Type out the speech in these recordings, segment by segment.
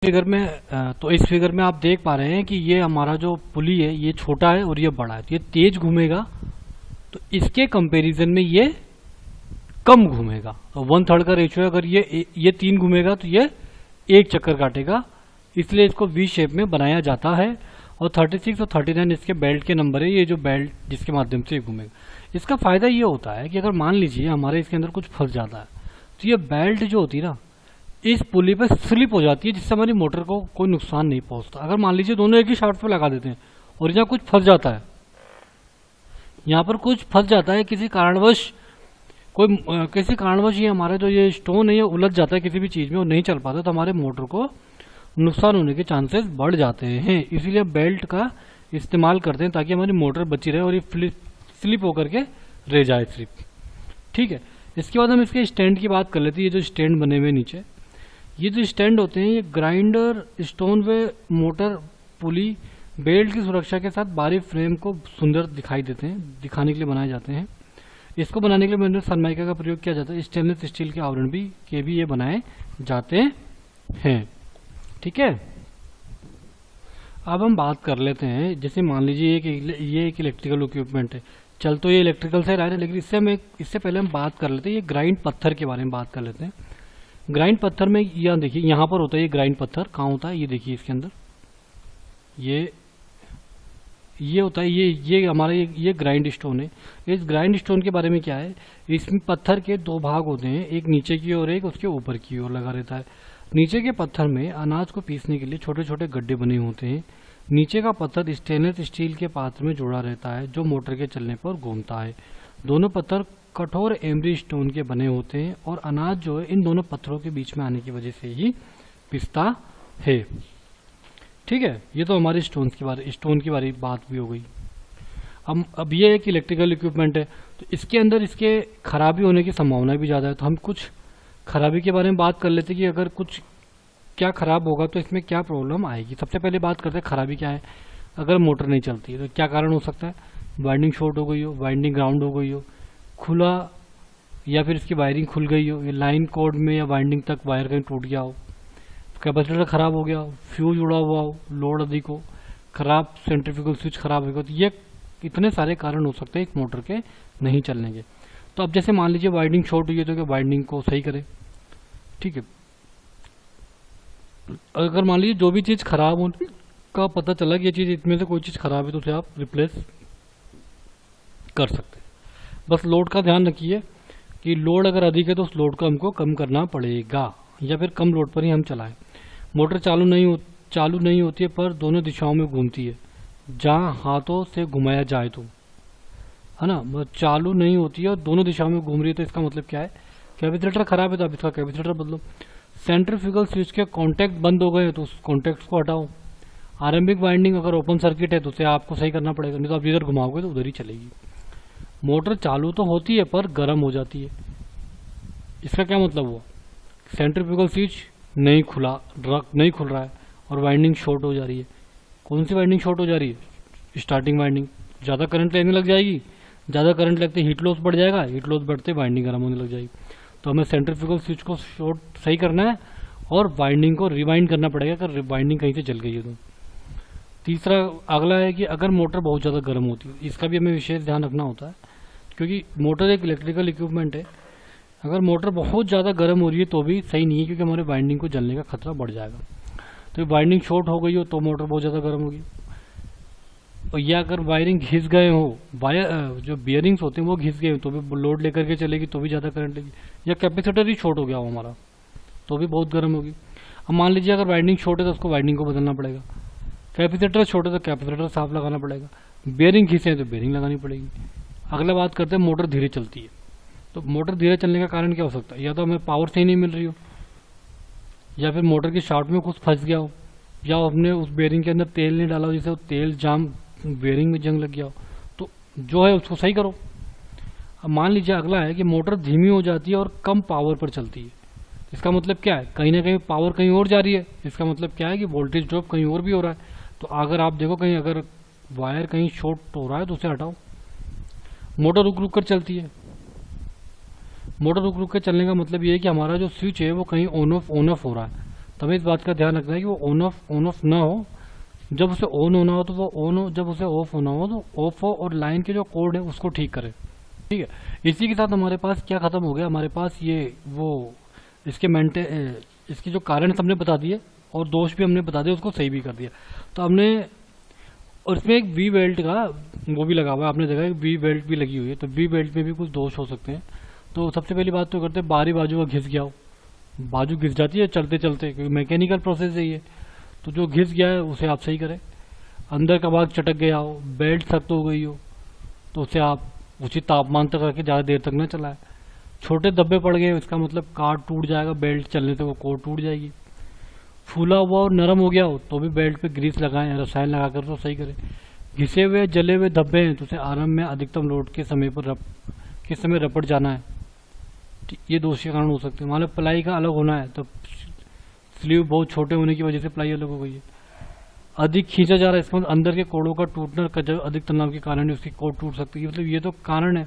Figure में तो इस फिगर में आप देख पा रहे हैं कि ये हमारा जो पुली है ये छोटा है और ये बड़ा है। तो ये तेज घूमेगा, तो इसके कंपैरिजन में ये कम घूमेगा। तो 1/3 का रेशियो है। अगर ये 3 घूमेगा तो ये 1 चक्कर काटेगा, इसलिए इसको वी शेप में बनाया जाता है। और 36 और 39 इसके बेल्ट के नंबर है, ये जो बेल्ट जिसके माध्यम से ये घूमेगा। इसका फायदा ये होता है कि अगर मान लीजिए हमारे इसके अंदर कुछ फंस जाता है तो ये बेल्ट जो होती है ना इस पुली पे स्लिप हो जाती है, जिससे हमारी मोटर को कोई नुकसान नहीं पहुंचता। अगर मान लीजिए दोनों एक ही शाफ्ट पे लगा देते हैं और यहाँ कुछ फंस जाता है, यहाँ पर कुछ फंस जाता है किसी कारणवश, किसी कारणवश ये हमारा जो ये स्टोन है ये उलझ जाता है किसी भी चीज़ में और नहीं चल पाता, तो हमारे मोटर को नुकसान होने के चांसेस बढ़ जाते हैं। इसीलिए बेल्ट का इस्तेमाल करते हैं ताकि हमारी मोटर बची रहे और ये स्लिप होकर के रह जाए स्लिप। ठीक है, इसके बाद हम इसके स्टैंड की बात कर लेते हैं। ये जो स्टैंड बने हुए नीचे, ये जो स्टैंड होते हैं ये ग्राइंडर, स्टोन वे, मोटर, पुली, बेल्ट की सुरक्षा के साथ बाहरी फ्रेम को सुंदर दिखाई देते हैं, दिखाने के लिए बनाए जाते हैं। इसको बनाने के लिए मैंने सनमाइका का प्रयोग किया जाता है। स्टेनलेस स्टील के आवरण भी ये बनाए जाते हैं। ठीक है, अब हम बात कर लेते हैं, जैसे मान लीजिए ये एक इलेक्ट्रिकल इक्विपमेंट है। चल तो ये इलेक्ट्रिकल से रहा है, लेकिन इससे पहले हम बात कर लेते हैं ये ग्राइंड पत्थर के बारे में बात कर लेते हैं। ग्राइंड पत्थर में यहाँ देखिए, यहाँ पर होता है ये ग्राइंड पत्थर। कहाँ होता है ये देखिए, इसके अंदर ये होता है, ये हमारा ये ग्राइंड स्टोन है। इस ग्राइंड स्टोन के बारे में क्या है, इसमें पत्थर के 2 भाग होते हैं, एक नीचे की ओर एक उसके ऊपर की ओर लगा रहता है। नीचे के पत्थर में अनाज को पीसने के लिए छोटे छोटे गड्ढे बने होते हैं। नीचे का पत्थर स्टेनलेस स्टील के पात्र में जुड़ा रहता है जो मोटर के चलने पर घूमता है। दोनों पत्थर कठोर एमरी स्टोन के बने होते हैं और अनाज जो है इन दोनों पत्थरों के बीच में आने की वजह से ही पिसता है। ठीक है, ये तो हमारे स्टोन की बारे बात भी हो गई। अब ये एक इलेक्ट्रिकल इक्विपमेंट है, तो इसके अंदर इसके खराबी होने की संभावना भी ज़्यादा है। तो हम कुछ खराबी के बारे में बात कर लेते हैं कि अगर कुछ क्या खराब होगा तो इसमें क्या प्रॉब्लम आएगी। सबसे पहले बात करते हैं खराबी क्या है। अगर मोटर नहीं चलती तो क्या कारण हो सकता है, वाइंडिंग शॉर्ट हो गई हो, वाइंडिंग ग्राउंड हो गई हो, खुला या फिर इसकी वायरिंग खुल गई हो, या लाइन कोड में या वाइंडिंग तक वायर कहीं टूट गया हो, कैपेसिटर खराब हो गया हो, फ्यूज उड़ा हुआ हो, लोड अधिक हो, खराब सेंट्रीफ्यूगल स्विच खराब हो गया। तो ये इतने सारे कारण हो सकते हैं एक मोटर के नहीं चलने के। तो अब जैसे मान लीजिए वाइंडिंग शॉर्ट हुई है तो क्या वाइंडिंग को सही करें। ठीक है, अगर मान लीजिए जो भी चीज़ खराब होने का पता चला कि ये चीज़ इसमें से कोई चीज़ खराब है तो उसे आप रिप्लेस कर सकते हैं। बस लोड का ध्यान रखिए कि लोड अगर अधिक है तो उस लोड को हमको कम करना पड़ेगा या फिर कम लोड पर ही हम चलाएं। मोटर चालू नहीं होती है पर दोनों दिशाओं में घूमती है जहां हाथों से घुमाया जाए तो, है ना। चालू नहीं होती है और दोनों दिशाओं में घूम रही है, तो इसका मतलब क्या है, कैपेसिटर खराब है तो आप इसका कैपेसिटर बदलो। सेंट्रीफ्यूगल स्विच के कॉन्टैक्ट बंद हो गए तो उस कॉन्टैक्ट को हटाओ। आरंभिक वाइंडिंग अगर ओपन सर्किट है तो उसे आपको सही करना पड़ेगा, नहीं तो आप जिधर घुमाओगे तो उधर ही चलेगी। मोटर चालू तो होती है पर गर्म हो जाती है, इसका क्या मतलब हुआ, सेंट्रीफ्यूगल स्विच नहीं खुल रहा है और वाइंडिंग शॉर्ट हो जा रही है। कौन सी वाइंडिंग शॉर्ट हो जा रही है, स्टार्टिंग वाइंडिंग। ज़्यादा करंट लेने लग जाएगी, ज़्यादा करंट लगते हीट लॉस बढ़ जाएगा, हीट लॉस बढ़ते वाइंडिंग गर्म होने लग जाएगी। तो हमें सेंट्रीफ्यूगल स्विच को शॉर्ट सही करना है और वाइंडिंग को रिवाइंड करना पड़ेगा अगर वाइंडिंग कहीं से जल गई है तो। तीसरा अगला है कि अगर मोटर बहुत ज़्यादा गर्म होती है, इसका भी हमें विशेष ध्यान रखना होता है क्योंकि मोटर एक इलेक्ट्रिकल इक्विपमेंट है। अगर मोटर बहुत ज़्यादा गर्म हो रही है तो भी सही नहीं है क्योंकि हमारे वाइंडिंग को जलने का खतरा बढ़ जाएगा। तो वाइंडिंग शॉर्ट हो गई हो तो मोटर बहुत ज़्यादा गर्म होगी, और या अगर वायरिंग घिस गए हो, जो बियरिंग्स होते हैं वो घिस गए हो तो भी लोड लेकर के चलेगी तो भी ज़्यादा करंट लेगी। या कैपेसिटर ही शॉर्ट हो गया हो हमारा तो भी बहुत गर्म होगी। अब मान लीजिए अगर वाइंडिंग शॉर्ट है तो उसको वाइंडिंग को बदलना पड़ेगा, कैपेसिटर शॉर्ट है तो कैपेसिटर साफ लगाना पड़ेगा, बियरिंग घिसे तो बियरिंग लगानी पड़ेगी। अगला बात करते हैं मोटर धीरे चलती है। तो मोटर धीरे चलने का कारण क्या हो सकता है, या तो हमें पावर सही नहीं मिल रही हो, या फिर मोटर की शाफ्ट में कुछ फंस गया हो, या हमने उस बेयरिंग के अंदर तेल नहीं डाला हो जिससे वो तेल जाम बेयरिंग में जंग लग गया हो। तो जो है उसको सही करो। अब मान लीजिए अगला है कि मोटर धीमी हो जाती है और कम पावर पर चलती है। इसका मतलब क्या है, कहीं ना कहीं पावर कहीं और जा रही है। इसका मतलब क्या है कि वोल्टेज ड्रॉप कहीं और भी हो रहा है। तो अगर आप देखो कहीं अगर वायर कहीं शॉर्ट हो रहा है तो उसे हटाओ। मोटर रुक रुक कर चलती है, मोटर रुक रुक कर चलने का मतलब ये है कि हमारा जो स्विच है वो कहीं ऑन ऑफ हो रहा है। तो हमें इस बात का ध्यान रखना है कि वो ऑन ऑफ ना हो। जब उसे ऑन होना हो तो वो ऑन हो, जब उसे ऑफ होना हो तो ऑफ हो, और लाइन के जो कोड है उसको ठीक करें। ठीक है, इसी के साथ हमारे पास क्या खत्म हो गया, हमारे पास ये वो इसके इसके जो कारण हमने बता दिए और दोष भी हमने बता दिए, उसको सही भी कर दिया। तो हमने, और इसमें एक वी बेल्ट का वो भी लगा हुआ है, आपने देखा है वी बेल्ट भी लगी हुई है, तो वी बेल्ट में भी कुछ दोष हो सकते हैं। तो सबसे पहली बात तो करते हैं, बाहरी बाजू का घिस गया हो, बाजू घिस जाती है चलते चलते, क्योंकि मैकेनिकल प्रोसेस है ये, तो जो घिस गया है उसे आप सही करें। अंदर का भाग चटक गया हो, बेल्ट सख्त हो गई हो, तो उसे आप उचित तापमान तक रखें, ज़्यादा देर तक न चलाएं। छोटे धब्बे पड़ गए, इसका मतलब कार्ड टूट जाएगा, बेल्ट चलने से वो कोर टूट जाएगी। फूला हुआ और नरम हो गया हो तो भी बेल्ट पे ग्रीस लगाएं, रसायन लगाकर तो सही करें। घिसे हुए जले हुए धब्बे हैं तो उसे आरंभ में अधिकतम लोड के समय पर किस समय रपट जाना है, ये दोष के कारण हो सकते हैं। मान लो प्लाई का अलग होना है तो स्लीव बहुत छोटे होने की वजह से प्लाई अलग हो गई है। अधिक खींचा जा रहा है, इसका मतलब अंदर के कोड़ों का टूटना अधिक तनाव के कारण उसकी कोड टूट सकती है। मतलब ये तो कारण है,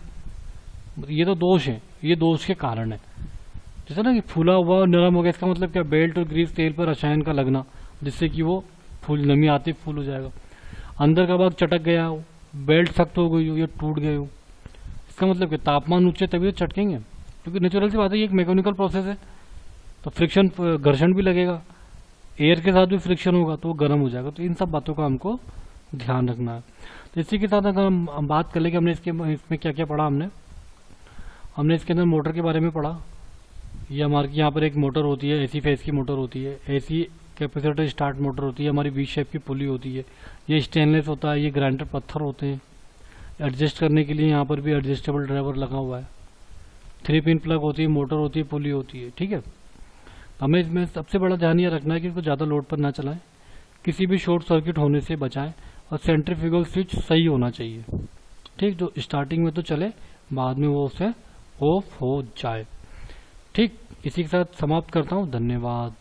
ये तो दोष है, ये दोष के कारण है। जैसे ना कि फूला हुआ और नरम हो गया, इसका मतलब क्या, बेल्ट और ग्रीस तेल पर रसायन का लगना, जिससे कि वो फूल नमी आती फूल हो जाएगा। अंदर का भाग चटक गया हो, बेल्ट सख्त हो गई हो या टूट गए हो, इसका मतलब कि तापमान ऊंचे तभी तो चटकेंगे, क्योंकि नेचुरल सी बात है, ये एक मैकेनिकल प्रोसेस है, तो फ्रिक्शन घर्षण भी लगेगा, एयर के साथ भी फ्रिक्शन होगा तो वो गर्म हो जाएगा। तो इन सब बातों का हमको ध्यान रखना है। तो इसी के साथ अगर हम बात कर ले कि हमने इसमें क्या क्या पढ़ा, हमने इसके अंदर मोटर के बारे में पढ़ा। ये हमारे यहाँ पर एक मोटर होती है, एसी फेस की मोटर होती है, एसी कैपेसिटर स्टार्ट मोटर होती है, हमारी वी शेप की पुली होती है, ये स्टेनलेस होता है, ये ग्राइंडर पत्थर होते हैं। एडजस्ट करने के लिए यहाँ पर भी एडजस्टेबल ड्राइवर लगा हुआ है, 3 पिन प्लग होती है, मोटर होती है, पुली होती है। ठीक है, हमें इसमें सबसे बड़ा ध्यान ये रखना है कि इसको ज़्यादा लोड पर ना चलाएं, किसी भी शॉर्ट सर्किट होने से बचाएं, और सेंट्रीफ्यूगल स्विच सही होना चाहिए। ठीक, जो स्टार्टिंग में तो चले, बाद में वो उससे ऑफ हो जाए। ठीक, इसी के साथ समाप्त करता हूँ। धन्यवाद।